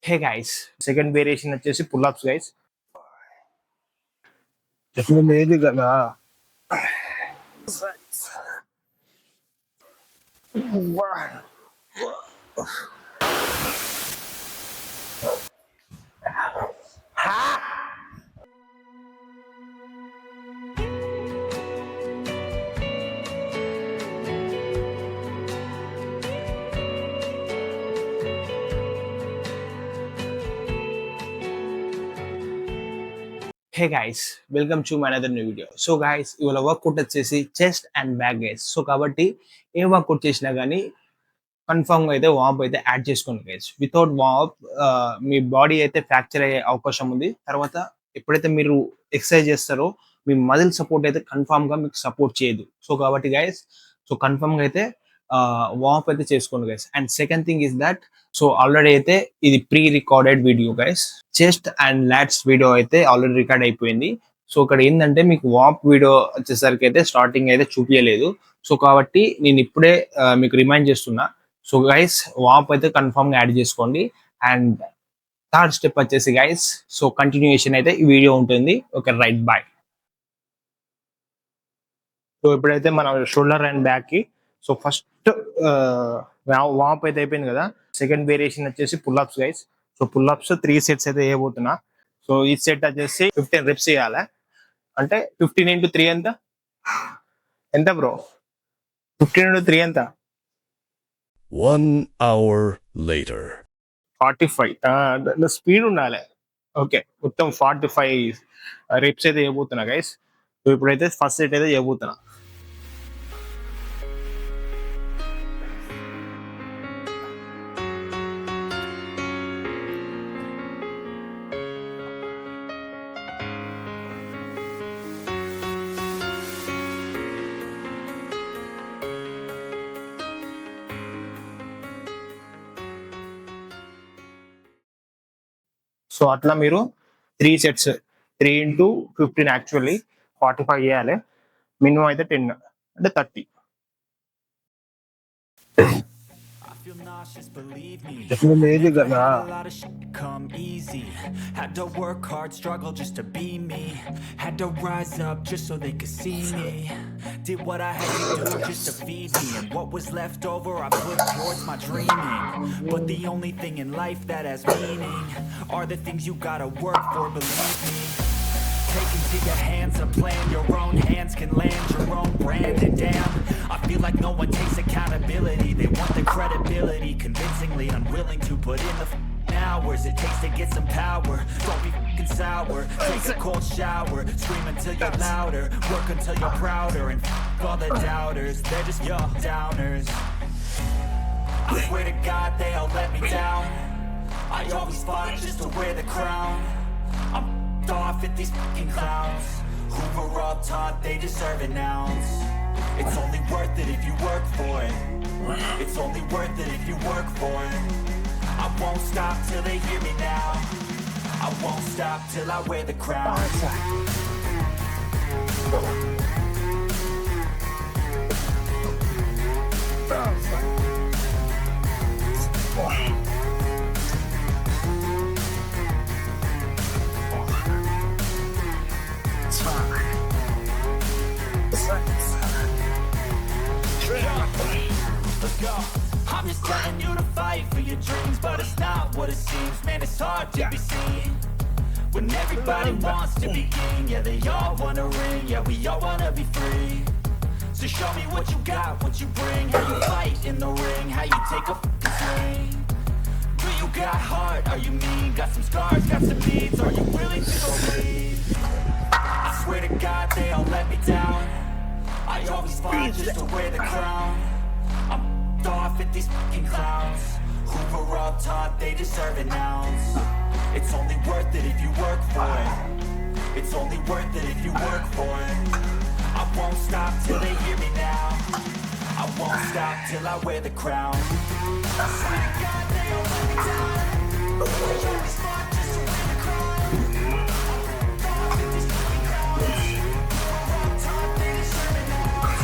Hey guys, second variation వచ్చేసి pull ups guys. చెప్పిన లేదు కదా. Hey guys, welcome to my another new video. So guys, ఇవాళ work out వచ్చేసి chest and back guys. So కాబట్టి A workout చేసినా కానీ కన్ఫర్మ్గా అయితే వార్మ్ అయితే యాడ్ చేసుకోండి గైస్. వితౌట్ వార్మ్ మీ బాడీ అయితే ఫ్రాక్చర్ అయ్యే అవకాశం ఉంది. తర్వాత ఎప్పుడైతే మీరు ఎక్సర్సైజ్ చేస్తారో మీ మజిల్ సపోర్ట్ అయితే కన్ఫర్మ్గా మీకు సపోర్ట్ చేయదు. సో కాబట్టి గైస్, సో కన్ఫర్మ్గా అయితే వార్మ్ అయితే చేసుకోండి guys. And second thing is that, so already అయితే ఇది pre recorded video guys. Chest and lots video అయితే ఆల్రెడీ రికార్డ్ అయిపోయింది. సో ఇక్కడ ఏంటంటే మీకు వార్మ్ వీడియో వచ్చేసరికి అయితే స్టార్టింగ్ అయితే చూపించలేదు. సో కాబట్టి నేను ఇప్పుడే మీకు రిమైండ్ చేస్తున్నా. సో గైస్, వార్మ్ అయితే కన్ఫర్మ్ గా యాడ్ చేసుకోండి. అండ్ థర్డ్ స్టెప్ వచ్చేసి గైస్, సో కంటిన్యూయేషన్ అయితే ఈ వీడియో ఉంటుంది. Okay, right, bye. సో ఇప్పుడైతే మన షోల్డర్ అండ్ బ్యాక్ కి సో ఫస్ట్ వార్మ్ అయితే అయిపోయింది కదా. సెకండ్ వేరియేషన్ వచ్చేసి pull ups guys. So pull ups 3 sets అయితే వేయబోతున్నా. సో ఈ సెట్ వచ్చేసి 15 రెప్స్ చేయాలి. అంటే 15 into 3 ఎంత ఎంత బ్రో? 15 into 3 ఎంత? 1 hour later. 45 స్పీడ్ ఉండాలి. ఓకే, మొత్తం 45 రెప్స్ అయితే వేయబోతున్నా గైస్. సో ఇప్పుడైతే ఫస్ట్ సెట్ అయితే చేయబోతున్నా. సో అట్లా మీరు 3 సెట్స్ 3 into 15 యాక్చువల్లీ 45 చేయాలి. మినిమం అయితే 10 అంటే 30. లేదు కదా. Come easy. Had to work hard, struggle just to be me. Had to rise up just so they could see me. Did what I had to do just to feed me, and what was left over I put towards my dreaming. But the only thing in life that has meaning are the things you gotta work for, believe me. Take into your hands a plan, your own hands can land your own brand. And damn, I feel like no one takes accountability. They want the credibility, convincingly unwilling to put in the hours it takes to get some power. Don't be fucking sour, take a cold shower, scream until you're louder, work until you're prouder, and all the doubters, they're just your downers. I swear to God they all let me down. I always fought just to wear the crown. I'm off at these fucking clowns who were all taught they deserve an ounce. It's only worth it if you work for it. It's only worth it if you work for it. I won't stop till they hear me now. I won't stop till I wear the crown. Let's go. I'm just telling you to fight for your dreams, but it's not what it seems. Man, it's hard to be seen when everybody wants to be king. Yeah, they all wanna ring. Yeah, we all wanna be free. So show me what you got, what you bring, how you fight in the ring, how you take a fucking swing. Do you got heart? Are you mean? Got some scars, got some needs? Are you willing to go bleed? I swear to God they all let me down. I always fought just to wear the crown. I'm off at these fucking clowns who were all taught they deserve an ounce. It's only worth it if you work for it. It's only worth it if you work for it. I won't stop till they hear me now. I won't stop till I wear the crown. I swear to God they all let me down. I always fought just to wear the crown. I'm off at these fucking clowns who were all taught they deserve an ounce.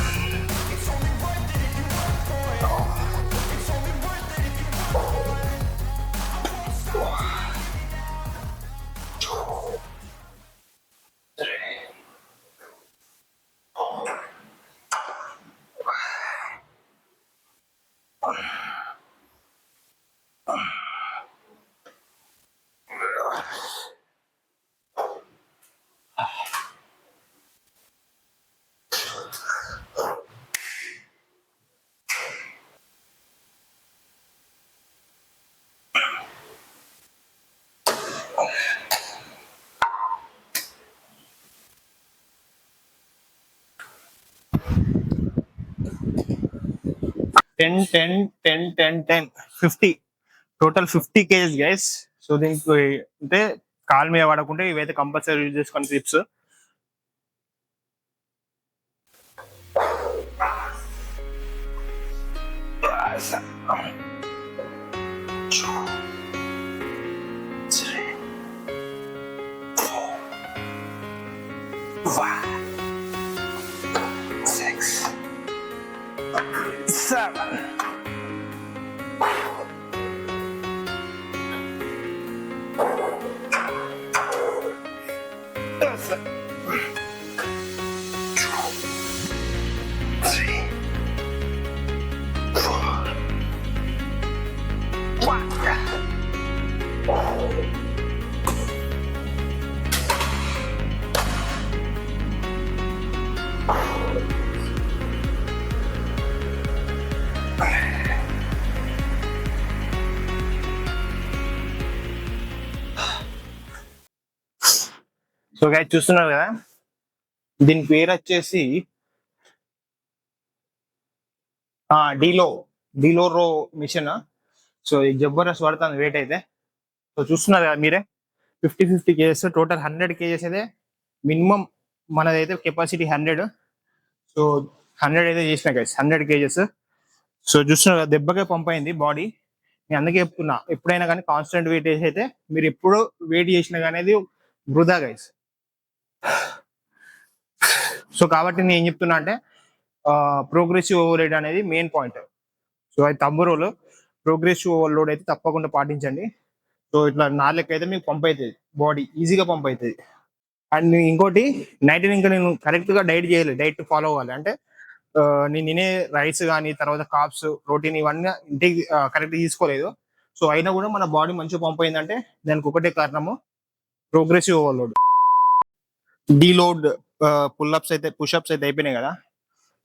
It's only worth it if you work for it. It's only worth it if you work for it. I won't stop. 10 10 10 10 10 50 total 50 kgs guys. So దీనికి అంటే call మీద పడకుంటే ఇవైతే compulsory use చేసుకోండి clips. So guys చూస్తున్నారు కదా, దీని పేరు వచ్చేసి డీలో రో మిషన్. సో ఈ జబర్దస్త్ పడుతుంది వెయిట్ అయితే. సో చూస్తున్నారు కదా మీరే, 50 kgs టోటల్ 100 kgs అయితే మినిమం మనదైతే కెపాసిటీ 100. సో 100 అయితే చేసిన గైస్, 100 kgs. సో చూస్తున్నారు కదా, దెబ్బకే పంప్ అయింది బాడీ. నేను అందుకే చెప్తున్నా, ఎప్పుడైనా కానీ కాన్స్టెంట్ వెయిట్ వేసి అయితే మీరు ఎప్పుడు వెయిట్ చేసినా కానీ అది వృధా గైస్. సో కాబట్టి నేను ఏం చెప్తున్నా అంటే ప్రోగ్రెసివ్ ఓవర్లోడ్ అనేది మెయిన్ పాయింట్. సో అది తమ్ము రోల్. ప్రోగ్రెసివ్ ఓవర్లోడ్ అయితే తప్పకుండా పాటించండి. సో ఇట్లా నాలుగు అయితే మీకు పంప్ అవుతుంది, బాడీ ఈజీగా పంప్ అవుతుంది. అండ్ ఇంకోటి, నైట్ ఇంకా నేను కరెక్ట్ గా డైట్ చేయాలి, డైట్ ఫాలో అవ్వాలి. అంటే నేను తినే రైస్ కానీ తర్వాత కాప్స్ ప్రోటీన్ ఇవన్నీ ఇంటికి కరెక్ట్ తీసుకోలేదు. సో అయినా కూడా మన బాడీ మంచిగా పంప్ అయిందంటే దానికి ఒకటే కారణము ప్రోగ్రెసివ్ ఓవర్లోడ్. డీలోడ్ పుల్అప్స్ అయితే పుషప్స్ అయితే అయిపోయినాయి కదా.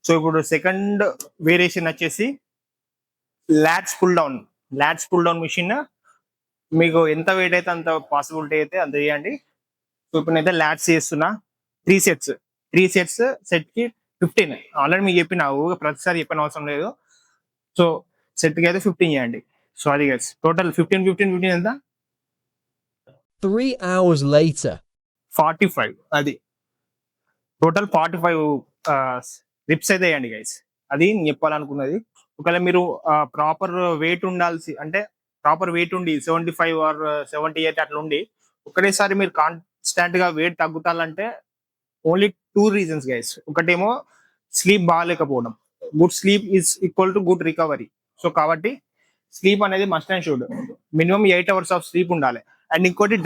సో ఇప్పుడు సెకండ్ వేరియేషన్ వచ్చేసి లాట్స్ పుల్ డౌన్ మిషన్. మీకు ఎంత వెయిట్ అయితే అంత పాసిబిలిటీ అయితే అంత చేయండి. సో ఇప్పుడు నేనైతే లాట్స్ చేస్తున్నా. 3 sets సెట్ కి 15. ఆల్రెడీ మీకు చెప్పిన ప్రతిసారి చెప్పిన అవసరం లేదు. సో సెట్ కి అయితే 15 చేయండి. సో అది గైస్ టోటల్ 15 ఎంత? 3 hours later. 45. అది టోటల్ 45 రిప్స్ అయితే వేయండి గైస్. అది నేను చెప్పాలనుకున్నది. ఒకవేళ మీరు ప్రాపర్ వెయిట్ ఉండాల్సి, అంటే ప్రాపర్ వెయిట్ ఉండి 75 or 78 అట్లా ఉండి ఒకటేసారి మీరు కాన్స్టాంట్ గా వెయిట్ తగ్గుతాలంటే ఓన్లీ 2 reasons గైస్. ఒకటేమో స్లీప్ బాగాలేకపోవడం. Good sleep is equal to good recovery. So కాబట్టి స్లీప్ అనేది must and should. Minimum 8 hours of sleep ఉండాలి. అండ్ ఇంకోటి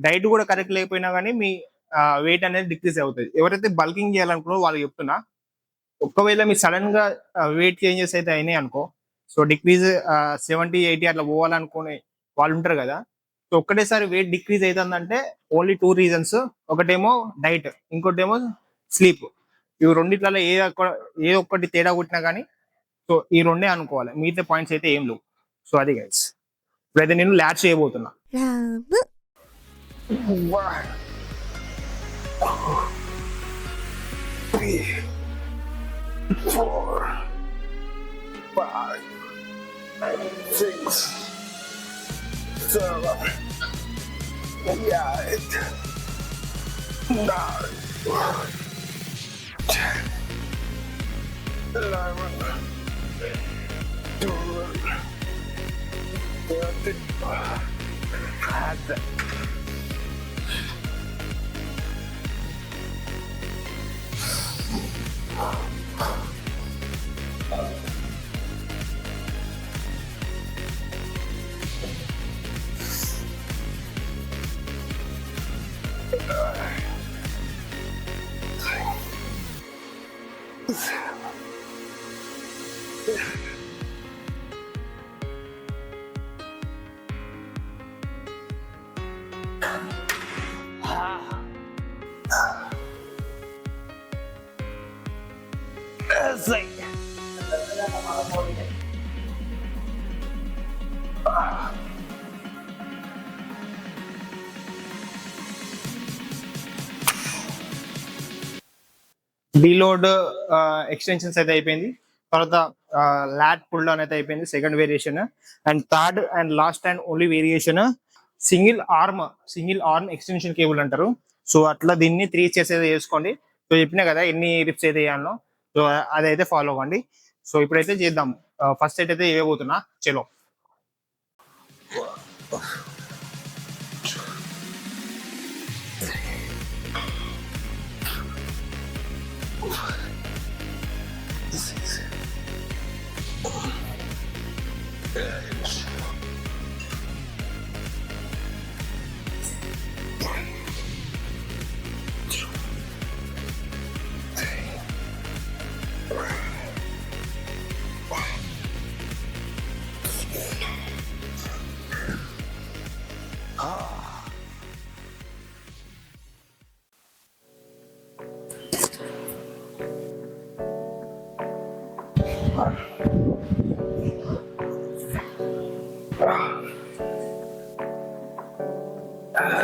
డైట్ కూడా కరెక్ట్ లేకపోయినా కానీ మీ వెయిట్ అనేది డిక్రీజ్ అవుతుంది. ఎవరైతే బల్కింగ్ చేయాలనుకున్నారో వాళ్ళు చెప్తున్నా, ఒకవేళ మీ సడన్ గా వెయిట్ చేంజెస్ అయితే అయినాయి అనుకో, సో డిక్రీజ్ 70 80 అట్లా పోవాలనుకునే వాళ్ళు ఉంటారు కదా. సో ఒక్కటేసారి వెయిట్ డిక్రీజ్ అవుతుందంటే ఓన్లీ 2 reasons. ఒకటేమో డైట్, ఇంకోటేమో స్లీప్. ఇవి రెండిట్లలో ఏ ఒక్కటి తేడా కొట్టినా కానీ సో ఈ రెండే అనుకోవాలి, మిగతా పాయింట్స్ అయితే ఏం లేవు. సో అది గైస్, ఇప్పుడైతే నేను ల్యాచ్ చేయబోతున్నా. 3 4 5 6 7 8 9 10 11 12 13 14 It's like డీలోడ్ ఎక్స్టెన్షన్స్ అయితే అయిపోయింది. తర్వాత లాట్ పుల్ డౌన్ అయితే అయిపోయింది second variation. And third and last and only variation single arm extension cable అంటారు. సో అట్లా దీన్ని 3 చేసేది వేసుకోండి. సో చెప్పినా కదా ఎన్ని రిప్స్ అయితే వేయాలో, సో అదైతే ఫాలో అవ్వండి. సో ఇప్పుడైతే చేద్దాం. ఫస్ట్ సెట్ అయితే వేయబోతున్నా, చలో.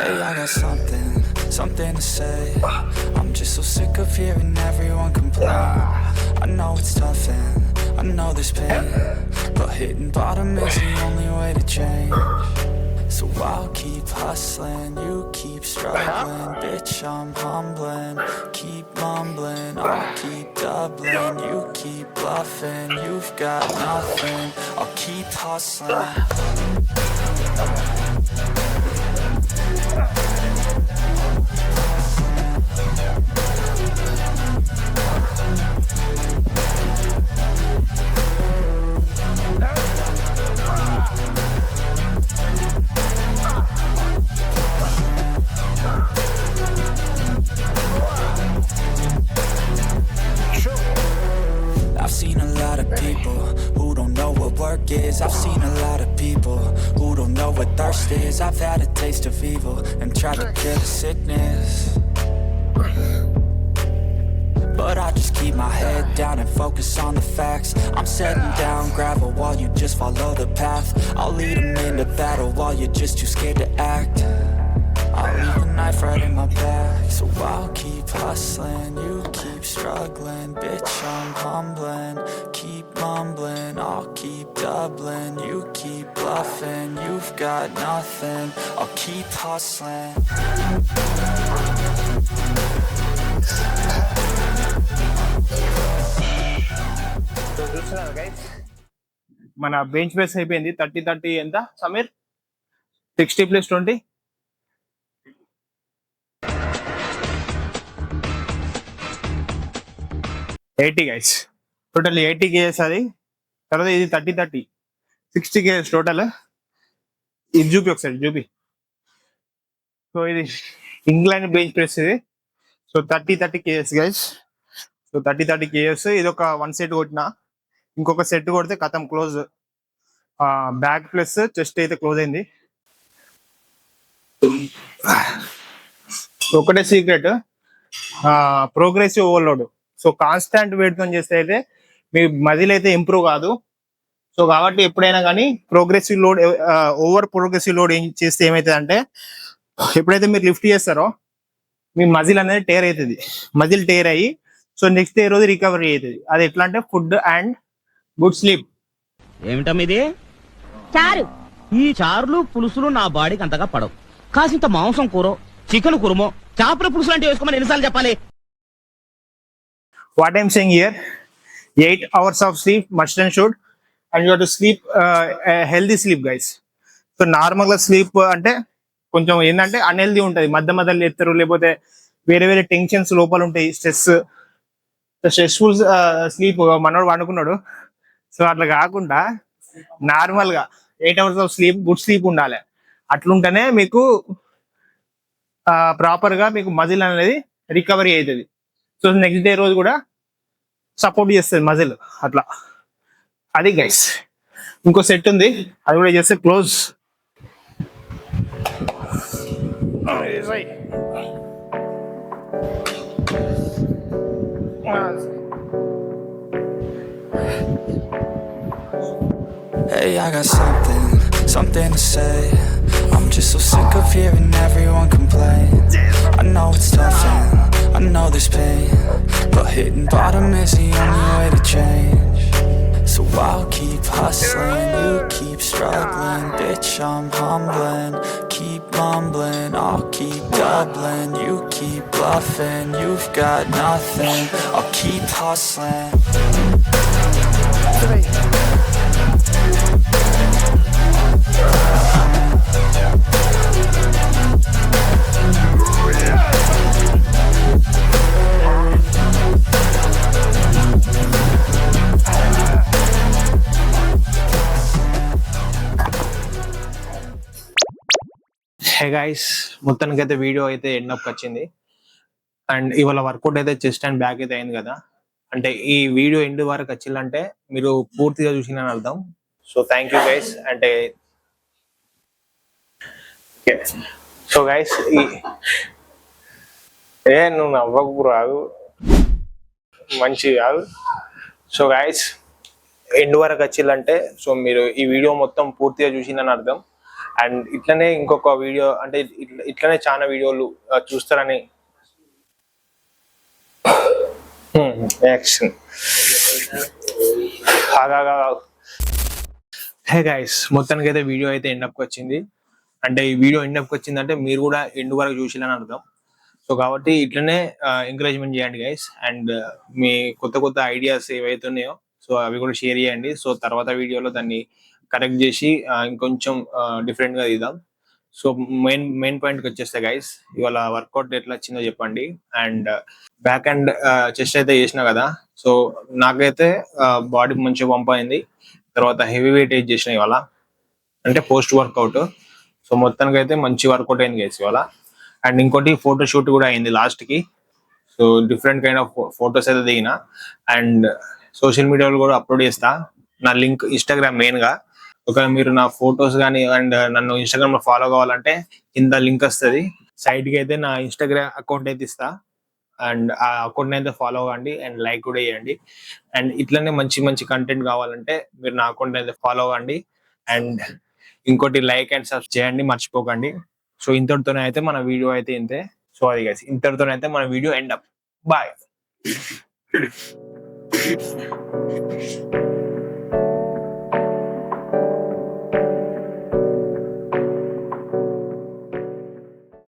Hey, I got something to say. I'm just so sick of hearing everyone complain. I know it's tough and I know there's pain, but hitting bottom is the only way to change. So I'll keep hustling, you keep struggling. Bitch, I'm humbling, keep mumbling. I'll keep doubling, you keep bluffing. You've got nothing, I'll keep hustling. I've seen a lot of people who don't know what work is. I've seen a lot of people who don't know what thirst is. I've had a taste of evil and tried to cure the sickness, but I just keep my head down and focus on the facts. I'm setting down gravel while you just follow the path. I'll lead them into battle while you're just too scared to act. I'll leave a knife right in my back. So I'll keep hustling, you keep struggling. Bitch, I'm humbling, keep mumbling. I'll keep doubling, you keep bluffing. You've got nothing, I'll keep hustling. So చూస్తున్నారు guys, మన bench press అయిపోయింది. 30 ఎంత Sameer? 60 + 20 80 guys. Total 80 kgs అది. తర్వాత ఇది 30 60 kgs total. ఇది చూపి ఒకసారి చూపి. సో ఇది ఇంగ్లాండ్ బెంచ్ ప్రెస్ ఇది. So 30 kgs guys. So 30 kgs. ఇది ఒక 1 సెట్ కొట్టిన, ఇంకొక సెట్ కొడితే కథం క్లోజ్. బ్యాక్ ప్లస్ చెస్ట్ అయితే క్లోజ్ అయింది. ఒకటే secret, progressive overload. So constant weight తో చేస్తే అయితే మీ మజిల్ అయితే ఇంప్రూవ్ కాదు. సో కాబట్టి ఎప్పుడైనా కానీ progressive load, over progressive load ఏం చేస్తే ఏమవుతుంది అంటే, ఎప్పుడైతే మీరు లిఫ్ట్ చేస్తారో మీ మజిల్ అనేది టేర్ అవుతుంది. మజిల్ టేర్ అయ్యి సో నెక్స్ట్ డే రోజు రికవరీ అవుతుంది. అది ఎట్లా అంటే ఫుడ్ అండ్ గుడ్ స్లీప్. ఏమిటమ్మిది? చారు. ఈ చారులు పులుసులు నా బాడీకి అంతగా పడవు. కాసింత మాంసం కూర, చికెన్ కురుమో, చేపల పులుసు లాంటివి వేసుకోమని ఎన్నిసార్లు చెప్పాలి? What I'm saying here, 8 hours of sleep must and should, and you have to sleep a healthy sleep guys. So normal గా స్లీప్ అంటే కొంచెం ఏంటంటే అన్హెల్దీ ఉంటుంది. మధ్యలో ఎత్తారు, లేకపోతే వేరే వేరే టెన్షన్స్ లోపల ఉంటాయి, స్ట్రెస్ఫుల్ స్లీప్ మనోడు వండుకున్నాడు. సో అట్లా కాకుండా నార్మల్ గా 8 hours of sleep, good sleep ఉండాలి. అట్లుంటేనే మీకు ప్రాపర్ గా మీకు మజిల్ అనేది రికవరీ అవుతుంది. సో నెక్స్ట్ డే రోజు కూడా సపోర్ట్ చేస్తుంది మజిల్. అట్లా అది గైస్. ఇంకో సెట్ ఉంది, అది కూడా చేస్తే close. Hey, I got something to say. I'm just so sick of hearing everyone complain. I know it's tough and I know there's pain, but hitting bottom is the only way to change. So I'll keep hustling, you keep struggling. Bitch, I'm humbling, keep mumbling. I'll keep doubling, you keep bluffing. You've got nothing, I'll keep hustling. Hey guys, మొత్తానికి అయితే video అయితే end up వచ్చింది. And ఇవాళ work out అయితే chest and back అయితే అయింది కదా. అంటే ఈ వీడియో ఎండ్ వరకు వచ్చిందంటే మీరు పూర్తిగా చూసినని అర్థం. So thank you guys. అంటే సో గైస్, నువ్వు నవ్వకు రాదు, మంచి కాదు. సో గైస్, ఎండ్ వరకు వచ్చిందంటే సో మీరు ఈ వీడియో మొత్తం పూర్తిగా చూసిందని అర్థం. అండ్ ఇట్లనే ఇంకొక వీడియో, అంటే ఇట్లనే చాలా వీడియోలు చూస్తారని యాక్షన్. హే గైస్, మొత్తానికి అయితే వీడియో అయితే ఎండప్కి వచ్చింది. అంటే ఈ వీడియో ఎండప్కి వచ్చిందంటే మీరు కూడా ఎండ్ వరకు చూసిలని అర్థం. సో కాబట్టి ఇట్లనే ఎంకరేజ్మెంట్ చేయండి గైస్. అండ్ మీ కొత్త కొత్త ఐడియాస్ ఏవైతే ఉన్నాయో సో అవి కూడా షేర్ చేయండి. సో తర్వాత వీడియోలో దాన్ని కరెక్ట్ చేసి ఇంకొంచెం డిఫరెంట్ గా తీద్దాం. సో మెయిన్ పాయింట్కి వచ్చేస్తే గైస్, ఇవాళ వర్కౌట్ ఎట్లా వచ్చిందో చెప్పండి. అండ్ బ్యాక్ అండ్ చెస్ట్ అయితే చేసిన కదా. సో నాకైతే బాడీ మంచిగా పంప్ అయింది. తర్వాత హెవీ వెయిట్ చేసిన ఇవాళ, అంటే పోస్ట్ వర్కౌట్. సో మొత్తానికి అయితే మంచి వర్కౌట్ అయింది గైస్ ఇవాళ. అండ్ ఇంకోటి ఫోటో షూట్ కూడా అయింది లాస్ట్ కి. So different kind of photos అయితే దిగిన. అండ్ సోషల్ మీడియాలో కూడా అప్లోడ్ చేస్తా. నా లింక్ ఇన్స్టాగ్రామ్ మెయిన్ గా. ఒకవేళ మీరు నా ఫొటోస్ కానీ అండ్ నన్ను ఇన్స్టాగ్రామ్ లో ఫాలో కావాలంటే కింద లింక్ వస్తుంది. సైడ్ కి అయితే నా ఇన్స్టాగ్రామ్ అకౌంట్ అయితే ఇస్తా. అండ్ ఆ అకౌంట్ అయితే ఫాలో అవ్వండి అండ్ లైక్ కూడా చేయండి. అండ్ ఇట్లనే మంచి మంచి కంటెంట్ కావాలంటే మీరు నా అకౌంట్ అయితే ఫాలో అవ్వండి. అండ్ ఇంకోటి లైక్ అండ్ సబ్స్క్రైబ్ చేయండి, మర్చిపోకండి. సో ఇంతటితోనే అయితే మన వీడియో అయితే ఇంతే. సో అది గైస్, ఇంతటితోనే అయితే మన వీడియో ఎండ్ అప్. బాయ్.